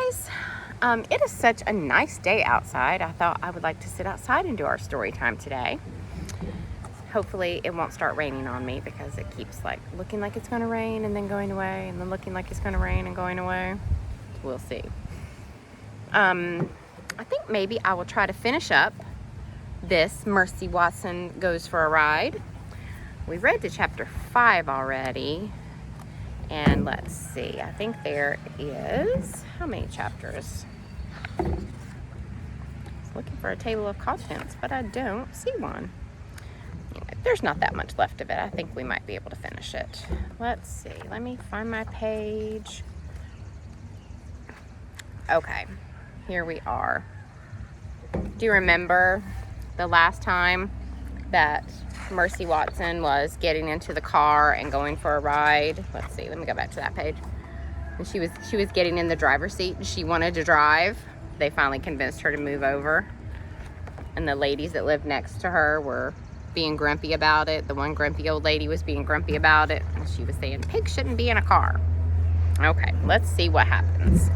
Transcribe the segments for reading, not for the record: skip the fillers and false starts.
guys. It is such a nice day outside. I thought I would like to sit outside and do our story time today. Hopefully it won't start raining on me because it keeps like looking like it's going to rain and then going away and then looking like it's going to rain and going away. We'll see. I think maybe I will try to finish up this Mercy Watson Goes for a Ride. We read to chapter 5 already. And let's see, I think there is, how many chapters? I was looking for a table of contents, but I don't see one. Anyway, there's not that much left of it. I think we might be able to finish it. Let's see, let me find my page. Okay, here we are. Do you remember the last time that Mercy Watson was getting into the car and going for a ride? Let's see, let me go back to that page. And she was getting in the driver's seat and she wanted to drive. They finally convinced her to move over. And the ladies that lived next to her were being grumpy about it. The one grumpy old lady was being grumpy about it. And she was saying, pigs shouldn't be in a car. Okay, let's see what happens.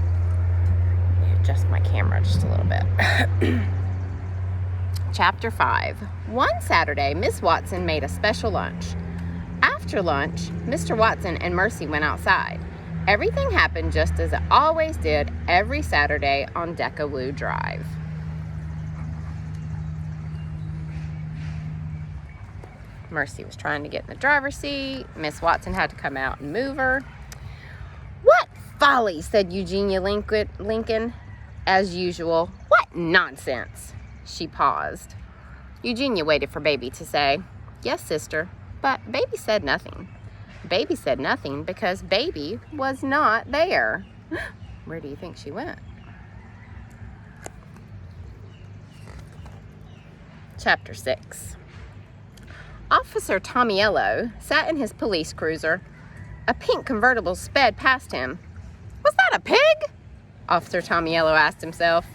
Adjust my camera just a little bit. Chapter 5. One Saturday, Miss Watson made a special lunch. After lunch, Mr. Watson and Mercy went outside. Everything happened just as it always did every Saturday on Decawoo Drive. Mercy was trying to get in the driver's seat. Miss Watson had to come out and move her. What folly, said Eugenia Lincoln. As usual, what nonsense. She paused. Eugenia waited for Baby to say, yes, sister, but Baby said nothing. Baby said nothing because Baby was not there. Where do you think she went? Chapter 6. Officer Tomiello sat in his police cruiser. A pink convertible sped past him. Was that a pig? Officer Tomiello asked himself.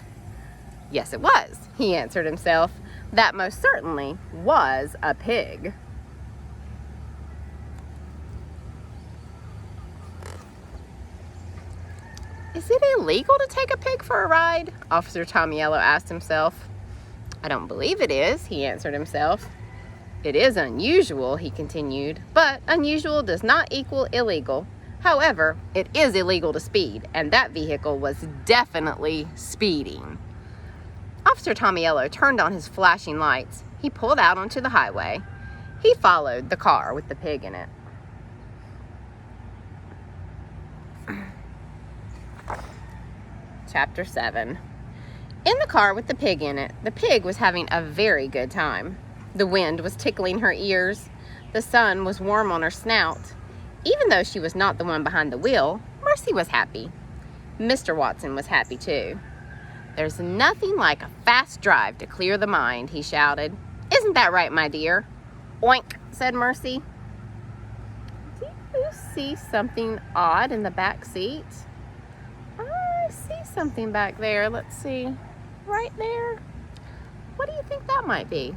Yes, it was, he answered himself. That most certainly was a pig. Is it illegal to take a pig for a ride? Officer Tomiello asked himself. I don't believe it is, he answered himself. It is unusual, he continued, but unusual does not equal illegal. However, it is illegal to speed, and that vehicle was definitely speeding. Officer Tomiello turned on his flashing lights. He pulled out onto the highway. He followed the car with the pig in it. Chapter 7. In the car with the pig in it, the pig was having a very good time. The wind was tickling her ears. The sun was warm on her snout. Even though she was not the one behind the wheel, Mercy was happy. Mr. Watson was happy too. There's nothing like a fast drive to clear the mind, he shouted. Isn't that right, my dear? Oink, said Mercy. Do you see something odd in the back seat? I see something back there. Let's see. Right there. What do you think that might be?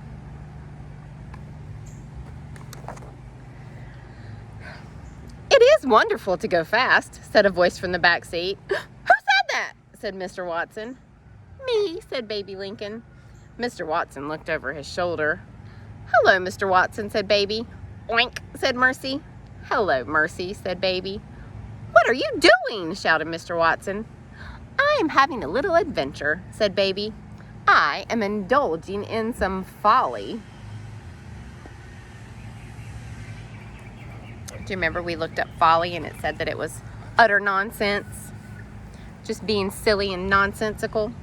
It is wonderful to go fast, said a voice from the back seat. Who said that? Said Mr. Watson. Me, said Baby Lincoln. Mr. Watson looked over his shoulder. Hello, Mr. Watson, said Baby. Oink, said Mercy. Hello, Mercy, said Baby. What are you doing? Shouted Mr. Watson. I am having a little adventure, said Baby. I am indulging in some folly. Do you remember we looked up folly and it said that it was utter nonsense? Just being silly and nonsensical?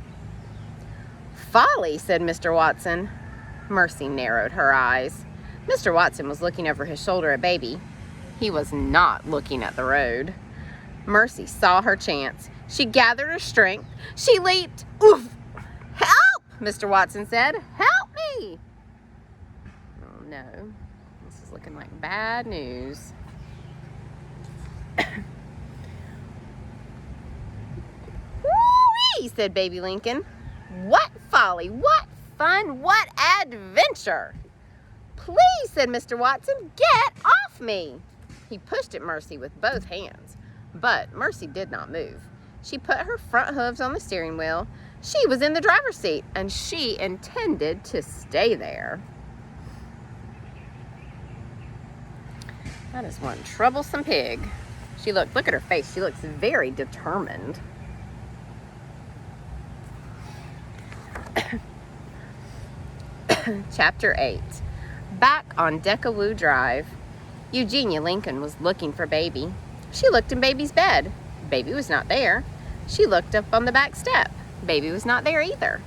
Folly, said Mr. Watson. Mercy narrowed her eyes. Mr. Watson was looking over his shoulder at Baby. He was not looking at the road. Mercy saw her chance. She gathered her strength. She leaped. Oof! Help! Mr. Watson said. Help me! Oh no. This is looking like bad news. Woo-wee, said Baby Lincoln. What folly, what fun, what adventure! Please, said Mr. Watson, get off me! He pushed at Mercy with both hands, but Mercy did not move. She put her front hooves on the steering wheel. She was in the driver's seat, and she intended to stay there. That is one troublesome pig. Look at her face. She looks very determined. Chapter 8. Back on Decawoo Drive. Eugenia Lincoln was looking for Baby. She looked in Baby's bed. Baby was not there. She looked up on the back step. Baby was not there either.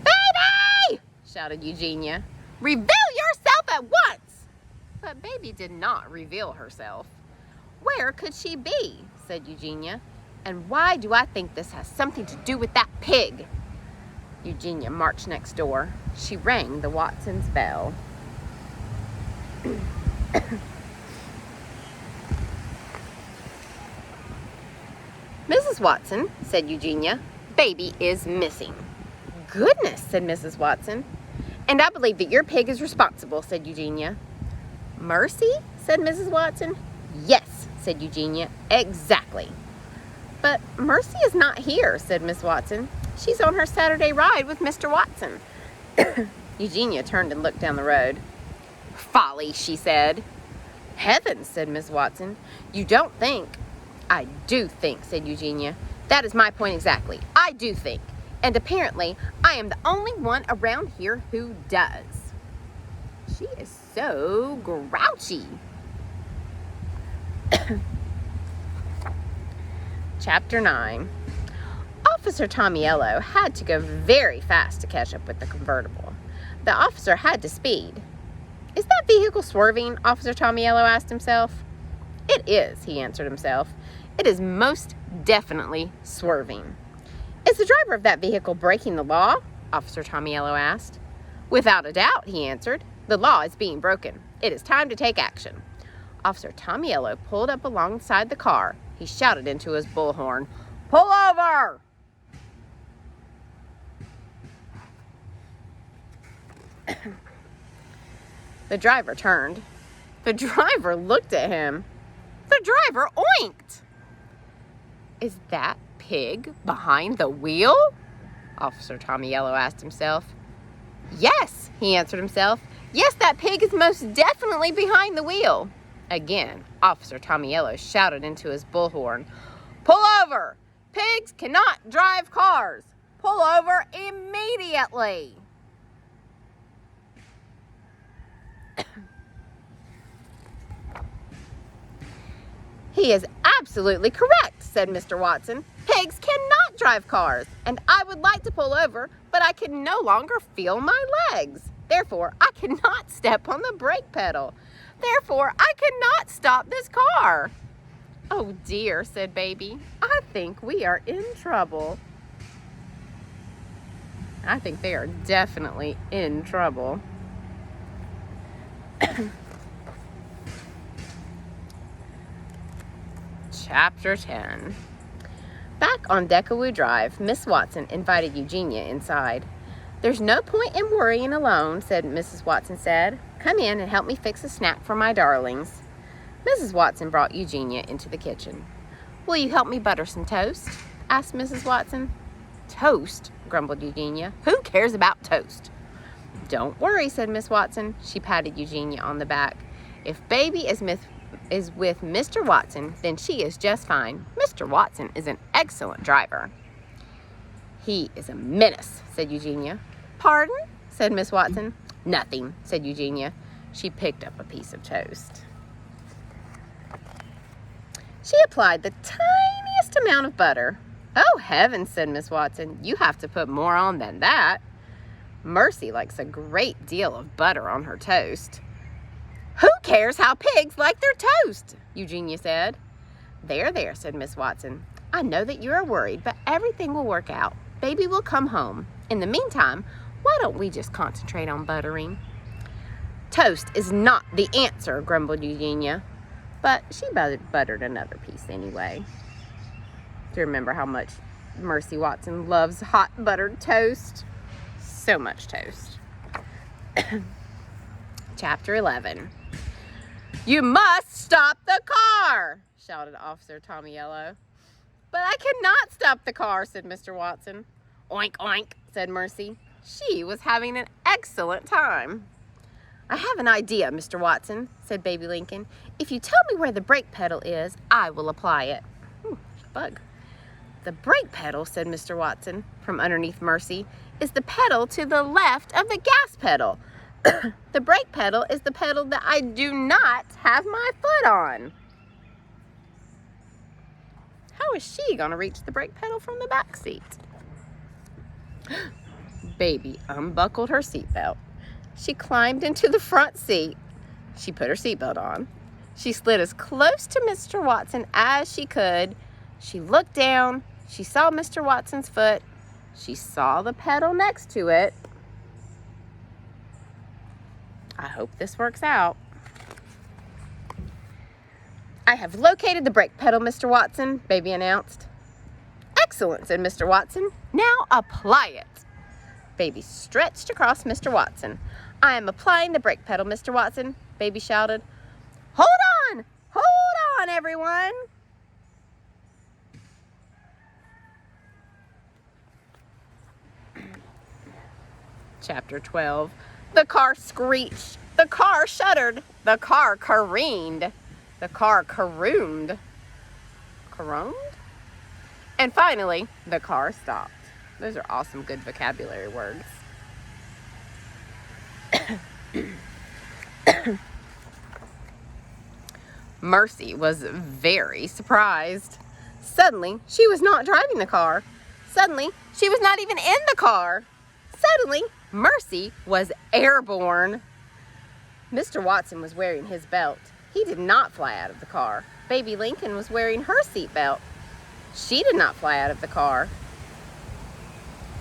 "Baby!" shouted Eugenia. "Reveal yourself at once!" But Baby did not reveal herself. "Where could she be?" said Eugenia. "And why do I think this has something to do with that pig?" Eugenia marched next door. She rang the Watsons' bell. "Mrs. Watson," said Eugenia, "Baby is missing." "Goodness," said Mrs. Watson. "And I believe that your pig is responsible," said Eugenia. "Mercy?" said Mrs. Watson. "Yes," said Eugenia, "exactly." "But Mercy is not here," said Miss Watson. "She's on her Saturday ride with Mr. Watson." Eugenia turned and looked down the road. "Folly," she said. "Heavens," said Miss Watson. "You don't think." "I do think," said Eugenia. "That is my point exactly. I do think. And apparently, I am the only one around here who does." She is so grouchy. Chapter 9. Officer Tomiello had to go very fast to catch up with the convertible. The officer had to speed. "Is that vehicle swerving?" Officer Tomiello asked himself. "It is," he answered himself. "It is most definitely swerving." "Is the driver of that vehicle breaking the law?" Officer Tomiello asked. "Without a doubt," he answered. "The law is being broken. It is time to take action." Officer Tomiello pulled up alongside the car. He shouted into his bullhorn, "Pull over!" The driver turned. The driver looked at him. The driver oinked. "Is that pig behind the wheel?" Officer Tomiello asked himself. "Yes," he answered himself. "Yes, that pig is most definitely behind the wheel." Again, Officer Tomiello shouted into his bullhorn, "Pull over! Pigs cannot drive cars! Pull over immediately!" "He is absolutely correct," said Mr. Watson. "Pigs cannot drive cars, and I would like to pull over, but I can no longer feel my legs. Therefore, I cannot step on the brake pedal. Therefore, I cannot stop this car." "Oh dear," said Baby. "I think we are in trouble." I think they are definitely in trouble. Chapter 10. Back on Decawoo Drive, Miss Watson invited Eugenia inside. "There's no point in worrying alone," said Mrs. Watson said. "Come in and help me fix a snack for my darlings." Mrs. Watson brought Eugenia into the kitchen. "Will you help me butter some toast?" asked Mrs. Watson. "Toast?" grumbled Eugenia. "Who cares about toast?" "Don't worry," said Miss Watson. She patted Eugenia on the back. "If Baby is with Mr. Watson, then she is just fine. Mr. Watson is an excellent driver." "He is a menace," said Eugenia. "Pardon?" said Miss Watson. "Nothing," said Eugenia. She picked up a piece of toast. She applied the tiniest amount of butter. "Oh, heavens," said Miss Watson. "You have to put more on than that." Mercy likes a great deal of butter on her toast. "Who cares how pigs like their toast?" Eugenia said. "There, there," said Miss Watson. "I know that you are worried, but everything will work out. Baby will come home. In the meantime, why don't we just concentrate on buttering?" "Toast is not the answer," grumbled Eugenia. But she buttered another piece anyway. Do you remember how much Mercy Watson loves hot buttered toast? So much toast. Chapter 11. "You must stop the car!" shouted Officer Tomiello. But I cannot stop the car, said Mr. Watson. Oink, oink, said Mercy. She was having an excellent time. I have an idea, Mr. Watson, said Baby Lincoln. If you tell me where the brake pedal is, I will apply it. Ooh, bug. The brake pedal, said Mr. Watson, from underneath Mercy, is the pedal to the left of the gas pedal. The brake pedal is the pedal that I do not have my foot on. How is she going to reach the brake pedal from the back seat? Baby unbuckled her seatbelt. She climbed into the front seat. She put her seatbelt on. She slid as close to Mr. Watson as she could. She looked down. She saw Mr. Watson's foot. She saw the pedal next to it. I hope this works out. I have located the brake pedal, Mr. Watson, Baby announced. Excellent, said Mr. Watson. Now apply it. Baby stretched across Mr. Watson. I am applying the brake pedal, Mr. Watson, Baby shouted. Hold on, everyone. Chapter 12. The car screeched. The car shuddered. The car careened. The car carooned. Caroned? And finally, the car stopped. Those are awesome, good vocabulary words. Mercy was very surprised. Suddenly, she was not driving the car. Suddenly, she was not even in the car. Suddenly, Mercy was airborne. Mr. Watson was wearing his belt. He did not fly out of the car. Baby Lincoln was wearing her seatbelt. She did not fly out of the car.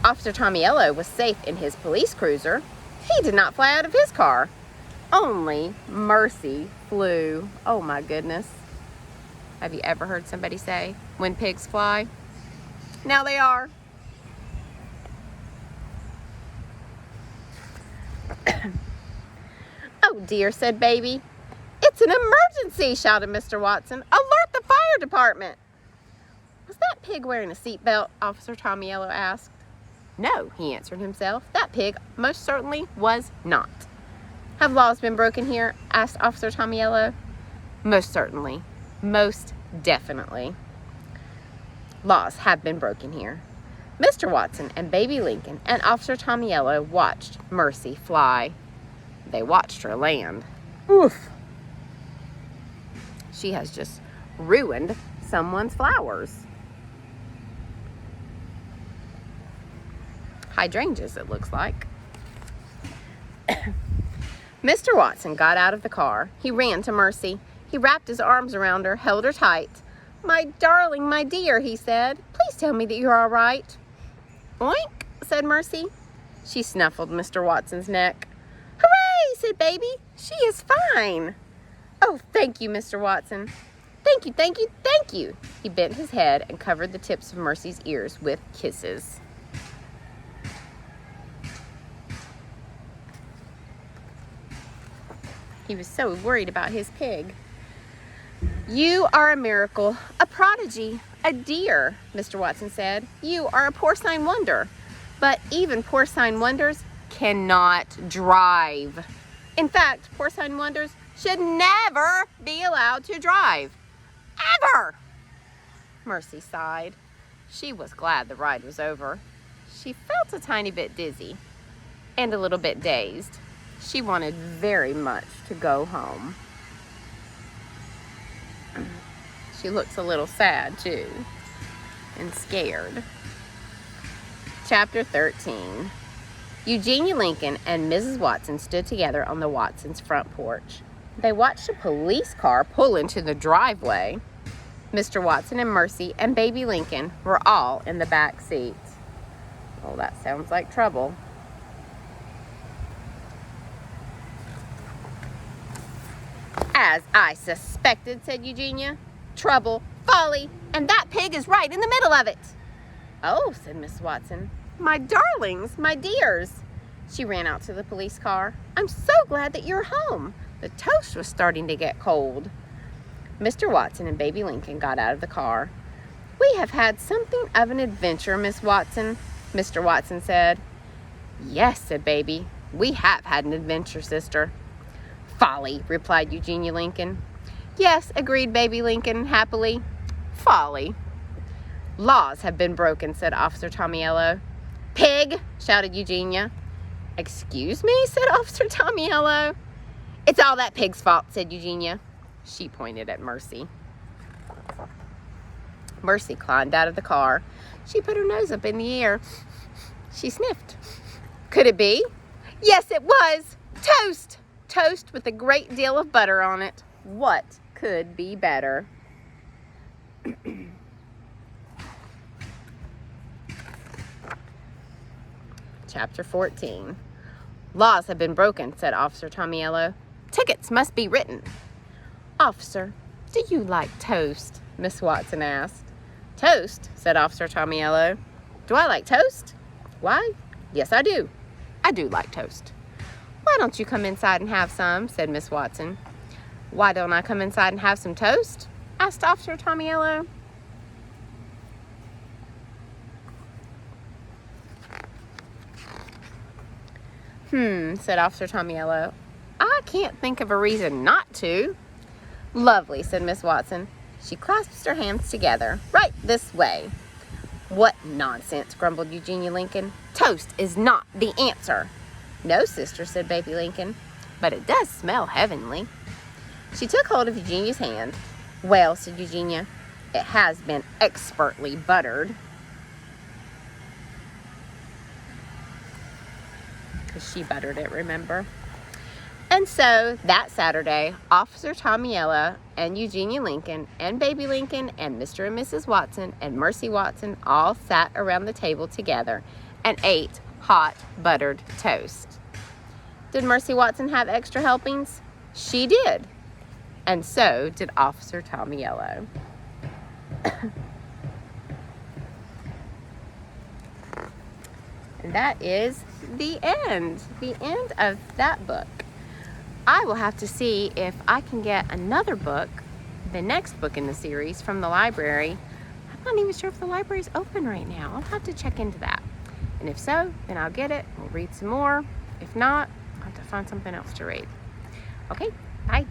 Officer Tommyello was safe in his police cruiser. He did not fly out of his car. Only Mercy flew. Oh my goodness. Have you ever heard somebody say, when pigs fly? Now they are. Oh dear, said Baby. It's an emergency, shouted Mr. Watson. Alert the fire department. Was that pig wearing a seatbelt? Officer Tommyello asked. No, he answered himself. That pig most certainly was not. Have laws been broken here? Asked Officer Tommyello. Most certainly. Most definitely. Laws have been broken here. Mr. Watson and Baby Lincoln and Officer Tommyello watched Mercy fly. They watched her land. Oof. She has just ruined someone's flowers. Hydrangeas, it looks like. Mr. Watson got out of the car. He ran to Mercy. He wrapped his arms around her, held her tight. My darling, my dear, he said. Please tell me that you're all right. Oink, said Mercy. She snuffled Mr. Watson's neck. Hooray, said Baby. She is fine. Oh, thank you, Mr. Watson. Thank you, thank you, thank you. He bent his head and covered the tips of Mercy's ears with kisses. He was so worried about his pig. You are a miracle, a prodigy, a dear, Mr. Watson said. You are a porcine wonder. But even porcine wonders cannot drive. In fact, porcine wonders should never be allowed to drive. Ever! Mercy sighed. She was glad the ride was over. She felt a tiny bit dizzy and a little bit dazed. She wanted very much to go home. She looks a little sad, too, and scared. Chapter 13. Eugenia Lincoln and Mrs. Watson stood together on the Watsons' front porch. They watched a police car pull into the driveway. Mr. Watson and Mercy and Baby Lincoln were all in the back seats. Oh, that sounds like trouble. As I suspected, said Eugenia. Trouble, folly, and that pig is right in the middle of it. Oh, said Miss Watson. My darlings, my dears. She ran out to the police car. I'm so glad that you're home. The toast was starting to get cold. Mr. Watson and Baby Lincoln got out of the car. "We have had something of an adventure, Miss Watson," Mr. Watson said. "Yes," said Baby. "We have had an adventure, sister." "Folly," replied Eugenia Lincoln. "Yes," agreed Baby Lincoln happily. "Folly." "Laws have been broken," said Officer Tomiello. "Pig!" shouted Eugenia. "Excuse me," said Officer Tomiello. "It's all that pig's fault," said Eugenia. She pointed at Mercy. Mercy climbed out of the car. She put her nose up in the air. She sniffed. Could it be? Yes, it was. Toast! Toast with a great deal of butter on it. What could be better? Chapter 14. "Laws have been broken," said Officer Tomiello. "Tickets must be written." "Officer, do you like toast?" Miss Watson asked. "Toast?" said Officer Tomiello. "Do I like toast? Why, yes, I do. I do like toast." "Why don't you come inside and have some?" said Miss Watson. "Why don't I come inside and have some toast?" asked Officer Tomiello. Said Officer Tomiello. "I can't think of a reason not to." "Lovely," said Miss Watson. She clasped her hands together. "Right this way." "What nonsense," grumbled Eugenia Lincoln. "Toast is not the answer." "No, sister," said Baby Lincoln, "but it does smell heavenly." She took hold of Eugenia's hand. "Well," said Eugenia, "it has been expertly buttered." Because she buttered it, remember? And so, that Saturday, Officer Tomiello and Eugenia Lincoln and Baby Lincoln and Mr. and Mrs. Watson and Mercy Watson all sat around the table together and ate hot buttered toast. Did Mercy Watson have extra helpings? She did. And so did Officer Tomiello. And that is the end of that book. I will have to see if I can get another book, the next book in the series, from the library. I'm not even sure if the library is open right now. I'll have to check into that. And if so, then I'll get it. We'll read some more. If not, I'll have to find something else to read. Okay, bye.